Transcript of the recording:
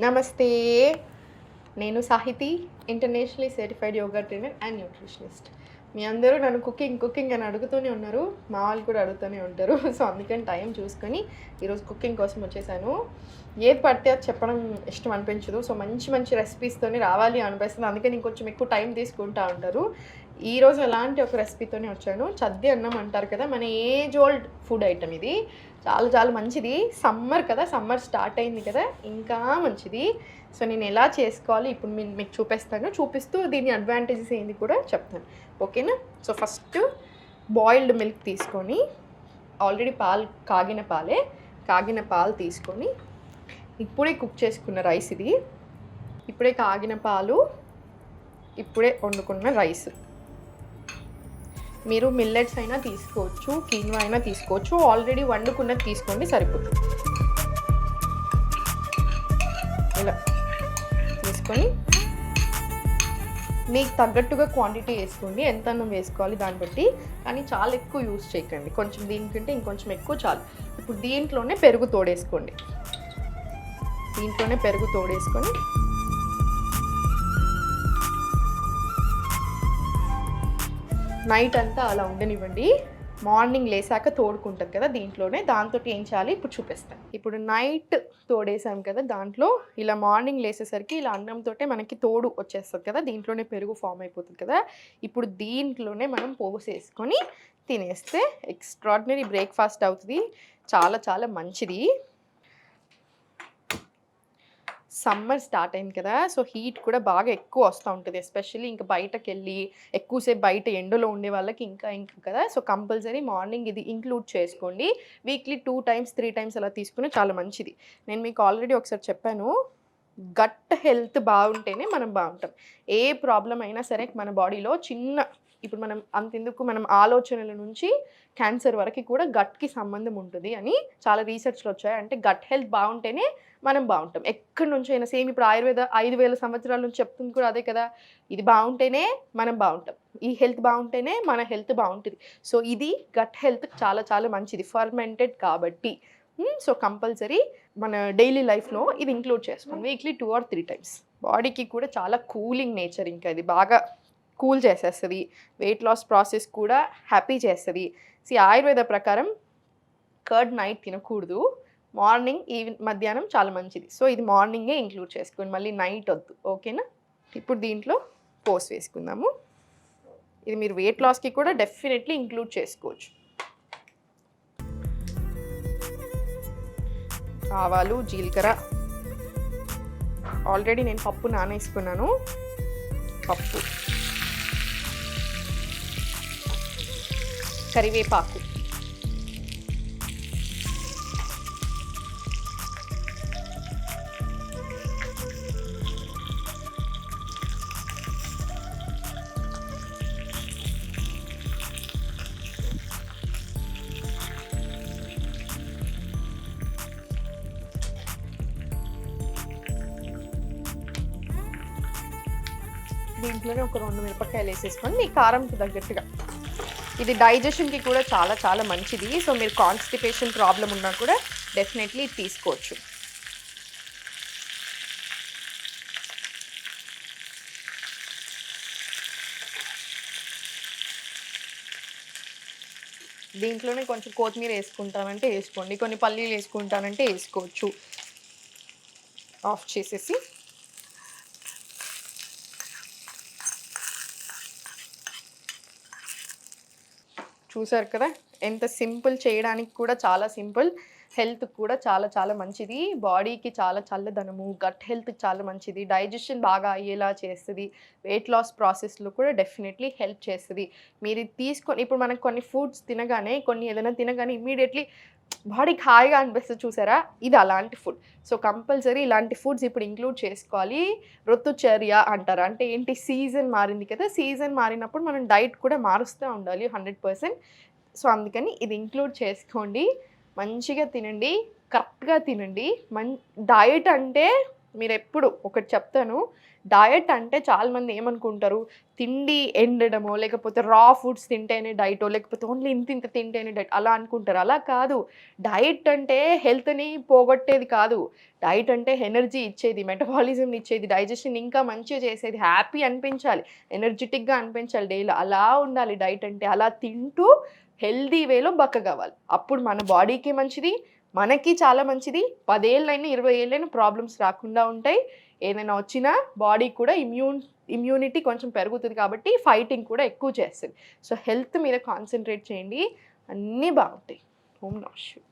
నమస్తే, నేను Sahiti, internationally certified yoga trainer and nutritionist. మీ అందరూ నన్ను కుకింగ్ అని అడుగుతూనే ఉన్నారు, మా వాళ్ళు కూడా అడుగుతూనే ఉంటారు. సో అందుకని టైం చూసుకొని ఈరోజు కుకింగ్ కోసం వచ్చేసాను. ఏది పడితే అది చెప్పడం ఇష్టం అనిపించదు. సో మంచి రెసిపీస్తోనే రావాలి అనిపిస్తుంది, అందుకని ఇంకొంచెం ఎక్కువ టైం తీసుకుంటూ ఉంటారు. ఈరోజు ఎలాంటి ఒక రెసిపీతోనే వచ్చాను. చద్ది అన్నం అంటారు కదా, మన ఏజ్ ఓల్డ్ ఫుడ్ ఐటమ్ ఇది. చాలా మంచిది. సమ్మర్ కదా, సమ్మర్ స్టార్ట్ అయింది కదా, ఇంకా మంచిది. సో నేను ఎలా చేసుకోవాలి ఇప్పుడు మీకు చూపిస్తూ దీని అడ్వాంటేజెస్ ఏంది కూడా చెప్తాను, ఓకేనా? సో ఫస్ట్ బాయిల్డ్ మిల్క్ తీసుకొని, ఆల్రెడీ కాగిన పాలు తీసుకొని, ఇప్పుడే కుక్ చేసుకున్న రైస్ ఇది, ఇప్పుడే కాగిన పాలు, ఇప్పుడే వండుకున్న రైస్. మీరు మిల్లెట్స్ అయినా తీసుకోవచ్చు, కీన్వా అయినా తీసుకోవచ్చు, ఆల్రెడీ వండుకున్నది తీసుకోండి సరిపోతుంది. ఇలా తీసుకొని మీకు తగ్గట్టుగా క్వాంటిటీ వేసుకోండి, ఎంత అన్నం వేసుకోవాలి దాన్ని బట్టి. కానీ చాలా ఎక్కువ యూజ్ చేయకండి, కొంచెం దీనికంటే ఇంకొంచెం ఎక్కువ చాలు. ఇప్పుడు దీంట్లోనే పెరుగు తోడేసుకొని నైట్ అంతా అలా ఉండనివ్వండి. మార్నింగ్ లేసాక తోడుకుంటుంది కదా దీంట్లోనే, దాంతో ఏం చేయాలి ఇప్పుడు చూపిస్తాను. ఇప్పుడు నైట్ తోడేసాం కదా దాంట్లో, ఇలా మార్నింగ్ లేసేసరికి ఇలా అన్నంతో మనకి తోడు వచ్చేస్తుంది కదా, దీంట్లోనే పెరుగు ఫామ్ అయిపోతుంది కదా. ఇప్పుడు దీంట్లోనే మనం పోసేసుకొని తినేస్తే ఎక్స్ట్రాడినరీ బ్రేక్ఫాస్ట్ అవుతుంది. చాలా మంచిది. సమ్మర్ స్టార్ట్ అయింది కదా, సో హీట్ కూడా బాగా ఎక్కువ వస్తూ ఉంటుంది. ఎస్పెషల్లీ ఇంకా బయటకు వెళ్ళి ఎక్కువసేపు బయట ఎండలో ఉండే వాళ్ళకి ఇంకా కదా. సో కంపల్సరీ మార్నింగ్ ఇది ఇంక్లూడ్ చేసుకోండి. వీక్లీ 2 times 3 times అలా తీసుకుని చాలా మంచిది. నేను మీకు ఆల్రెడీ ఒకసారి చెప్పాను, గట్ హెల్త్ బాగుంటేనే మనం బాగుంటాం. ఏ ప్రాబ్లం అయినా సరే మన బాడీలో ఇప్పుడు మనం అంతెందుకు, మనం ఆలోచనల నుంచి క్యాన్సర్ వరకు కూడా గట్కి సంబంధం ఉంటుంది అని చాలా రీసెర్చ్లు వచ్చాయి. అంటే గట్ హెల్త్ బాగుంటేనే మనం బాగుంటాం. ఎక్కడి నుంచి అయినా సేమ్ ఇప్పుడు ఆయుర్వేద 5,000 సంవత్సరాల నుంచి చెప్తుంది కూడా అదే కదా. ఇది బాగుంటేనే మనం బాగుంటాం, ఈ హెల్త్ బాగుంటేనే మన హెల్త్ బాగుంటుంది. సో ఇది గట్ హెల్త్ చాలా మంచిది, ఫర్మెంటెడ్ కాబట్టి. సో కంపల్సరీ మన డైలీ లైఫ్లో ఇది ఇంక్లూడ్ చేసుకోండి, వీక్లీ 2 or 3 times. బాడీకి కూడా చాలా కూలింగ్ నేచర్, ఇంకా ఇది బాగా కూల్ చేసేస్తుంది. వెయిట్ లాస్ ప్రాసెస్ కూడా హ్యాపీ చేస్తుంది. ఆయుర్వేద ప్రకారం కర్డ్ నైట్ తినకూడదు, మార్నింగ్ మధ్యాహ్నం చాలా మంచిది. సో ఇది మార్నింగే ఇంక్లూడ్ చేసుకోండి, మళ్ళీ నైట్ వద్దు, ఓకేనా? ఇప్పుడు దీంట్లో పోసి వేసుకుందాము. ఇది మీరు వెయిట్ లాస్కి కూడా డెఫినెట్లీ ఇంక్లూడ్ చేసుకోవచ్చు. ఆవాలు, జీలకర్ర, ఆల్రెడీ నేను పప్పు నానేసుకున్నాను, పప్పు, కరివేపాకు, దీంట్లోనే ఒక 2 మిరపకాయలు వేసేసుకొని మీ కారంకి తగ్గట్టుగా. ఇది డైజెషన్కి కూడా చాలా మంచిది. సో మీరు కాన్స్టిపేషన్ ప్రాబ్లం ఉన్నా కూడా డెఫినెట్లీ తీసుకోవచ్చు. దీంట్లోనే కొంచెం కొత్తిమీర వేసుకుంటానంటే వేసుకోండి, కొన్ని పల్లీలు వేసుకుంటానంటే వేసుకోవచ్చు. ఆఫ్ చేసేసి చూసారు కదా ఎంత సింపుల్, చేయడానికి కూడా చాలా సింపుల్, హెల్త్ కూడా చాలా మంచిది. బాడీకి చాలా చల్లదనము, గట్ హెల్త్ చాలా మంచిది, డైజెషన్ బాగా అయ్యేలా చేస్తుంది, వెయిట్ లాస్ ప్రాసెస్లో కూడా డెఫినెట్లీ హెల్ప్ చేస్తుంది. మీరు తీసుకొని ఇప్పుడు మనకు కొన్ని ఫుడ్స్ తినగానే, ఏదైనా తినగానే ఇమ్మీడియట్లీ బాడీకి హాయిగా అనిపిస్తుంది చూసారా, ఇది అలాంటి ఫుడ్. సో కంపల్సరీ ఇలాంటి ఫుడ్స్ ఇప్పుడు ఇంక్లూడ్ చేసుకోవాలి. ఋతుచర్య అంటారు, అంటే ఏంటి, సీజన్ మారింది కదా, సీజన్ మారినప్పుడు మనం డైట్ కూడా మారుస్తూ ఉండాలి 100%. సో అందుకని ఇది ఇంక్లూడ్ చేసుకోండి, మంచిగా తినండి, కరెక్ట్గా తినండి. డైట్ అంటే మీరెప్పుడు ఒకటి చెప్తాను, డయట్ అంటే చాలామంది ఏమనుకుంటారు, తిండి ఎండడమో, లేకపోతే రా ఫుడ్స్ తింటేనే డైటో, లేకపోతే ఓన్లీ ఇంతింత తింటేనే డైట్ అలా అనుకుంటారు. అలా కాదు. డయట్ అంటే హెల్త్‌ని పోగొట్టేది కాదు. డయట్ అంటే ఎనర్జీ ఇచ్చేది, మెటబాలిజంని ఇచ్చేది, డైజెషన్ ఇంకా మంచిగా చేసేది, హ్యాపీ అనిపించాలి, ఎనర్జిటిక్‌గా అనిపించాలి డైలో. అలా ఉండాలి డయట్ అంటే. అలా తింటూ హెల్తీ వేలో బక్కగవ్వాలి. అప్పుడు మన బాడీకి మంచిది, మనకి చాలా మంచిది. 10 ఏళ్ళైనా, 20 ఏళ్ళైనా ప్రాబ్లమ్స్ రాకుండా ఉంటాయి. ఏదైనా వచ్చినా బాడీ కూడా ఇమ్యూనిటీ కొంచెం పెరుగుతది కాబట్టి ఫైటింగ్ కూడా ఎక్కువ చేస్తది. సో, హెల్త్ మీద కాన్సంట్రేట్ చేయండి. అన్నీ బాగుంటాయి. ఓం నమః శివాయ.